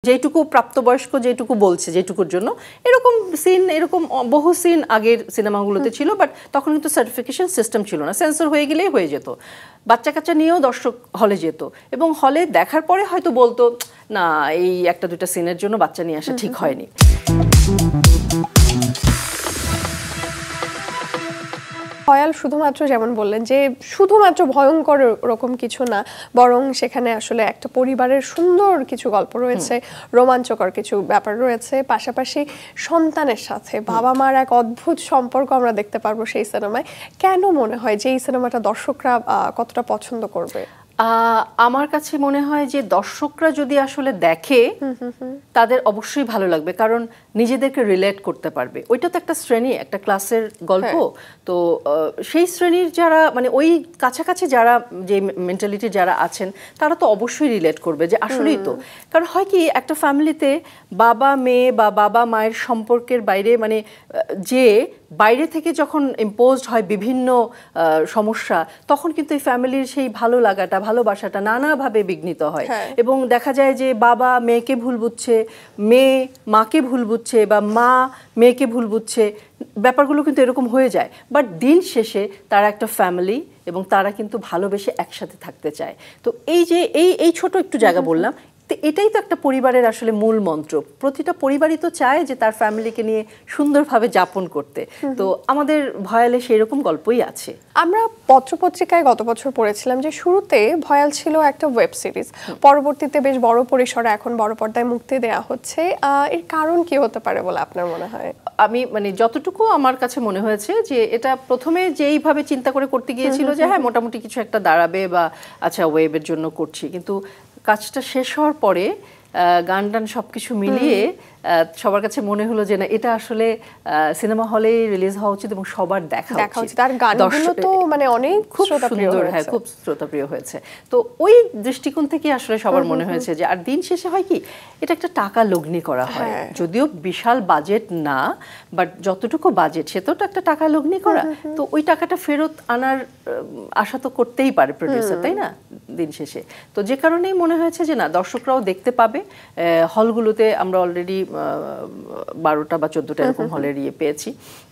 যেটুকু প্রাপ্তবয়স্ক যেটুকু বলছে যেটুকুর জন্য এরকম সিন এরকম বহু সিন আগের সিনেমাগুলোতে ছিল, বাট তখন কিন্তু সার্টিফিকেশন সিস্টেম ছিল না, সেন্সর হয়ে গেলেই হয়ে যেত। বাচ্চা কাচ্চা নিয়েও দর্শক হলে যেত এবং হলে দেখার পরে হয়তো বলতো না এই একটা দুটা সিনের জন্য বাচ্চা নিয়ে আসা ঠিক হয়নি। ফয়াল শুধুমাত্র যেমন বললেন যে শুধুমাত্র ভয়ঙ্কর ওরকম কিছু না, বরং সেখানে আসলে একটা পরিবারের সুন্দর কিছু গল্প রয়েছে, রোমাঞ্চকর কিছু ব্যাপার রয়েছে, পাশাপাশি সন্তানের সাথে বাবা মার এক অদ্ভুত সম্পর্ক আমরা দেখতে পারবো সেই সিনেমায়। কেন মনে হয় যে এই সিনেমাটা দর্শকরা কতটা পছন্দ করবে? আমার কাছে মনে হয় যে দর্শকরা যদি আসলে দেখে তাদের অবশ্যই ভালো লাগবে, কারণ নিজেদেরকে রিলেট করতে পারবে। ওইটা তো একটা শ্রেণী, একটা ক্লাসের গল্প। তো সেই শ্রেণীর যারা মানে ওই কাছাকাছি যারা যে মেন্টালিটি যারা আছেন তারা তো অবশ্যই রিলেট করবে যে আসলেই তো। কারণ হয় কি একটা ফ্যামিলিতে বাবা মেয়ে বা বাবা মায়ের সম্পর্কের বাইরে মানে যে বাইরে থেকে যখন ইম্পোজড হয় বিভিন্ন সমস্যা, তখন কিন্তু এই ফ্যামিলির সেই ভালো লাগাটা ভালোবাসাটা নানাভাবে বিঘ্নিত হয়। এবং দেখা যায় যে বাবা মেয়েকে ভুল বুঝছে, মেয়ে মাকে ভুল বুঝছে বা মা মেয়েকে ভুল বুঝছে, ব্যাপারগুলো কিন্তু এরকম হয়ে যায়। বাট দিন শেষে তারা একটা ফ্যামিলি এবং তারা কিন্তু ভালোবেসে একসাথে থাকতে চায়। তো এই যে এই ছোট একটু জায়গা বললাম, এটাই তো একটা পরিবারের আসলে মূল মন্ত্র। প্রতিটা পরিবারই তো চায় যে তার ফ্যামিলিকে নিয়ে সুন্দরভাবে যাপন করতে। তো আমাদের ভয়ালে সেই রকম গল্পই আছে। আমরা পত্রপত্রিকায় গত বছর পড়েছিলাম যে শুরুতে ভয়াল ছিল একটা ওয়েব সিরিজ, পরবর্তীতে বেশ বড় পরিসরে এখন বড় পর্দায় মুক্তি দেওয়া হচ্ছে। এর কারণ কি হতে পারে বলে আপনার মনে হয়? আমি মানে যতটুকু আমার কাছে মনে হয়েছে যে এটা প্রথমে যেইভাবে চিন্তা করে করতে গিয়েছিল যে হ্যাঁ মোটামুটি কিছু একটা দাঁড়াবে বা আচ্ছা ওয়েবের জন্য করছি, কিন্তু কাজটা শেষ হওয়ার পরে গান টান সব কিছু মিলিয়ে সবার কাছে মনে হলো যে না এটা আসলে সিনেমা হলে রিলিজ হওয়া উচিত এবং সবার দেখা উচিত। আর গানগুলো তো মানে অনেক খুব সুন্দর, হ্যাঁ খুব শ্রোতাপ্রিয় হয়েছে। তো ওই দৃষ্টিকোণ থেকে আসলে সবার মনে হয়েছে যে আর দিন শেষে হয় কি এটা একটা টাকা লগ্নি করা হয়, যদিও বিশাল বাজেট না, বাট যতটুকু বাজেট সে তো একটা টাকা লগ্নি করা। তো ওই টাকাটা ফেরত আনার আশা তো করতেই পারে প্রডিউসার, তাই না দিন শেষে। তো যে কারণেই মনে হয়েছে যে না দর্শকরাও দেখতে পাবে। হলগুলোতে আমরা অলরেডি 12টা বা 14টা এরকম হলের পেয়েছি।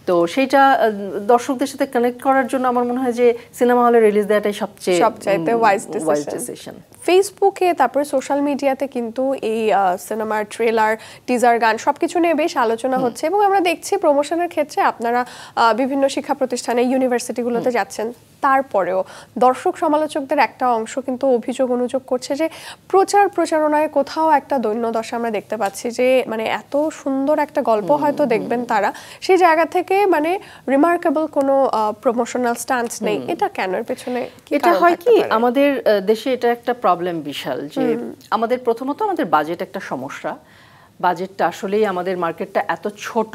তো সেইটা দর্শকদের সাথে কানেক্ট করার জন্য আমার মনে হয় যে সিনেমা হলে রিলিজ দেওয়াটাই সবচেয়ে ওয়াইজ ডিসিশন। ফেসবুকে তারপরে সোশ্যাল মিডিয়াতে কিন্তু এই সিনেমার ট্রেলার টিজার গান সবকিছু নিয়ে বেশ আলোচনা হচ্ছে এবং আমরা দেখছি প্রমোশনের ক্ষেত্রে আপনারা বিভিন্ন শিক্ষা প্রতিষ্ঠানে ইউনিভার্সিটিগুলোতে যাচ্ছেন। তারপরেও দর্শক সমালোচকদের একটা অংশ কিন্তু অনুযোগ করছে যে প্রচারণায় কোথাও একটা দৈন্যদশা আমরা দেখতে পাচ্ছি, যে মানে এত সুন্দর একটা গল্প হয়তো দেখবেন তারা, সেই জায়গা থেকে মানে রিমার্কেবল কোনো প্রমোশনাল স্টান্স নেই। এটা কেন? এর পেছনে এটা হয় কি আমাদের দেশে এটা একটা প্রবলেম বিশাল, যে আমাদের প্রথমত আমাদের বাজেট একটা সমস্যা। বাজেটটা আসলেই আমাদের মার্কেটটা এত ছোট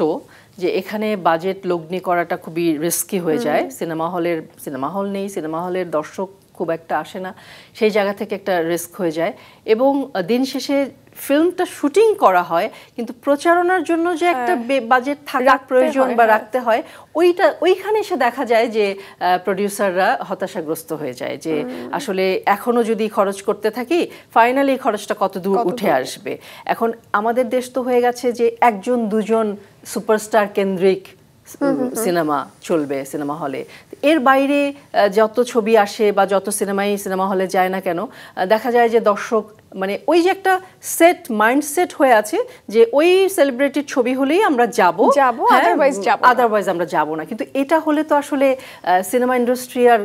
যে এখানে বাজেট লগ্নি করাটা খুবই রিস্কি হয়ে যায়। সিনেমা হল নেই, সিনেমা হলের দর্শক খুব একটা আসে না, সেই জায়গা থেকে একটা রিস্ক হয়ে যায়। এবং দিন শেষে ফিল্মটা শুটিং করা হয় কিন্তু প্রচারণার জন্য যে একটা বাজেট থাকার প্রয়োজন বা রাখতে হয়, ওইখানে এসে দেখা যায় যে প্রডিউসাররা হতাশাগ্রস্ত হয়ে যায় যে আসলে এখনো যদি খরচ করতে থাকি ফাইনালি খরচটা কত দূর উঠে আসবে। এখন আমাদের দেশ তো হয়ে গেছে যে একজন দুজন সুপারস্টার কেন্দ্রিক সিনেমা চলবে সিনেমা হলে। এর বাইরে যত ছবি আসে বা যত সিনেমা হলে যায় না কেন, দেখা যায় যে দর্শক মানে ওই যে একটা মাইন্ডসেট হয়ে আছে যে ওই সেলিব্রিটির ছবি হলেই আমরা যাব, আদারওয়াইজ আমরা যাব না। কিন্তু এটা হলে তো আসলে সিনেমা ইন্ডাস্ট্রি আর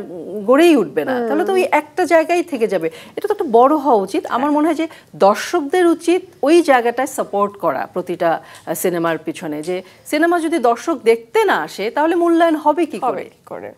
গড়েই উঠবে না, তাহলে তো ওই একটা জায়গায় থেকে যাবে। এটা তো একটা বড় হওয়া উচিত। আমার মনে হয় যে দর্শকদের উচিত ওই জায়গাটায় সাপোর্ট করা প্রতিটা সিনেমার পিছনে, যে সিনেমা যদি দর্শক দেখতে না আসে তাহলে মূল্যায়ন হবে কি করে,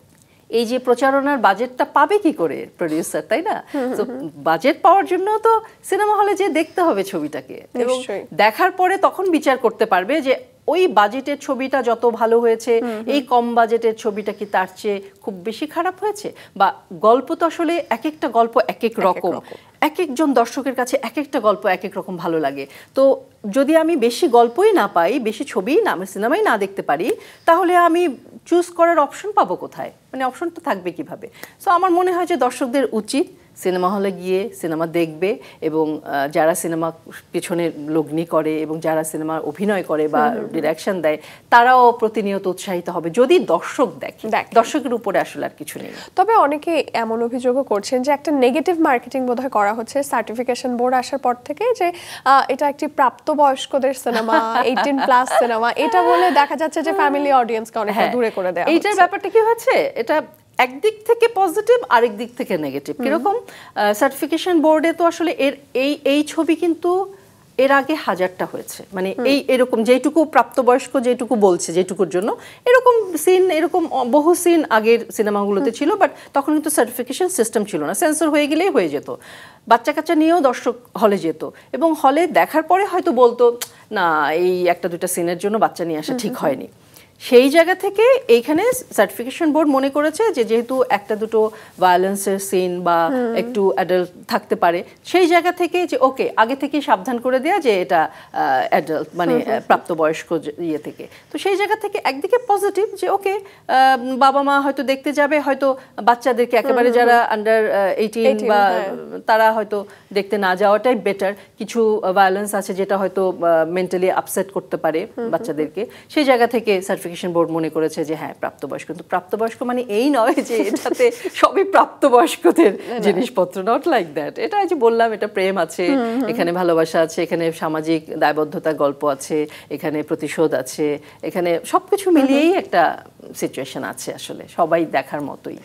এই যে প্রচারণার বাজেটটা পাবে কি করে প্রডিউসার, তাই না? তো বাজেট পাওয়ার জন্য তো সিনেমা হলে যে দেখতে হবে ছবিটাকে, এবং দেখার পরে তখন বিচার করতে পারবে যে ওই বাজেটের ছবিটা যত ভালো হয়েছে এই কম বাজেটের ছবিটা কি তার চেয়ে খুব বেশি খারাপ হয়েছে। বা গল্প তো আসলে এক একটা গল্প এক এক রকম, এক একজন দর্শকের কাছে এক একটা গল্প এক এক রকম ভালো লাগে। তো যদি আমি বেশি গল্পই না পাই, বেশি ছবিই না, আমি সিনেমাই না দেখতে পারি, তাহলে আমি চুজ করার অপশন পাবো কোথায়? মানে অপশন তো থাকবে কিভাবে? সো আমার মনে হয় যে দর্শকদের উচিত সিনেমা হলে গিয়ে সিনেমা দেখবে এবং যারা সিনেমা পিছনে লগ্নি করে এবং যারা সিনেমা অভিনয় করে বা ডিরেকশন দেয় তারাও প্রতিনিয়ত উৎসাহিত হবে যদি দর্শক দেখে। দর্শকের উপরে আসলে আর কিছু নেই। তবে অনেকে এমন অভিযোগও করছেন যে একটা নেগেটিভ মার্কেটিং বোধহয় করা হচ্ছে সার্টিফিকেশন বোর্ড আসার পর থেকে, যে এটা একটি প্রাপ্তবয়স্কদের সিনেমা, 18+ সিনেমা, এটা বলে দেখা যাচ্ছে যে ফ্যামিলি অডিয়েন্সকে অনেকটা দূরে করে দেওয়া হচ্ছে। এইটার ব্যাপারটা কি হচ্ছে, এটা একদিক থেকে পজিটিভ আরেক দিক থেকে নেগেটিভ। কিরকম, সার্টিফিকেশন বোর্ডে তো আসলে এই ছবি কিন্তু এর আগে হাজারটা হয়েছে, মানে এরকম যেটুকু প্রাপ্তবয়স্ক যেটুকু বলছে যেটুকুর জন্য এরকম সিন, এরকম বহু সিন আগের সিনেমাগুলোতে ছিল, বাট তখন কিন্তু সার্টিফিকেশন সিস্টেম ছিল না, সেন্সর হয়ে গেলেই হয়ে যেত। বাচ্চা কাচ্চা নিয়েও দর্শক হলে যেত এবং হলে দেখার পরে হয়তো বলতো না এই একটা দুটা সিনের জন্য বাচ্চা নিয়ে আসা ঠিক হয়নি। সেই জায়গা থেকে এইখানে সার্টিফিকেশন বোর্ড মনে করেছে যে যেহেতু একটা দুটো ভায়োলেন্সের সিন বা একটু অ্যাডাল্ট থাকতে পারে, সেই জায়গা থেকে যে ওকে আগে থেকে সাবধান করে দেয়া যে এটা অ্যাডাল্ট, মানে প্রাপ্তবয়স্ক ইয়ে থেকে। তো সেই জায়গা থেকে একদিকে পজিটিভ যে ওকে বাবা মা হয়তো দেখতে যাবে, হয়তো বাচ্চাদেরকে একেবারে যারা আন্ডার 18 বা তারা হয়তো দেখতে না যাওয়াটাই বেটার। কিছু ভায়োলেন্স আছে যেটা হয়তো মেন্টালি আপসেট করতে পারে বাচ্চাদেরকে, সেই জায়গা থেকে সার্টিফিকেশন বোর্ড মনে করেছে যে হ্যাঁ প্রাপ্তবয়স্ক। কিন্তু প্রাপ্তবয়স্ক মানে এই নয় যে এটাতে সবই প্রাপ্তবয়স্কদের জিনিসপত্র, নট লাইক দ্যাট। এটা যে বললাম, এটা প্রেম আছে, এখানে ভালোবাসা আছে, এখানে সামাজিক দায়বদ্ধতার গল্প আছে, এখানে প্রতিশোধ আছে, এখানে সবকিছু মিলিয়েই একটা সিচুয়েশন আছে, আসলে সবাই দেখার মতোই।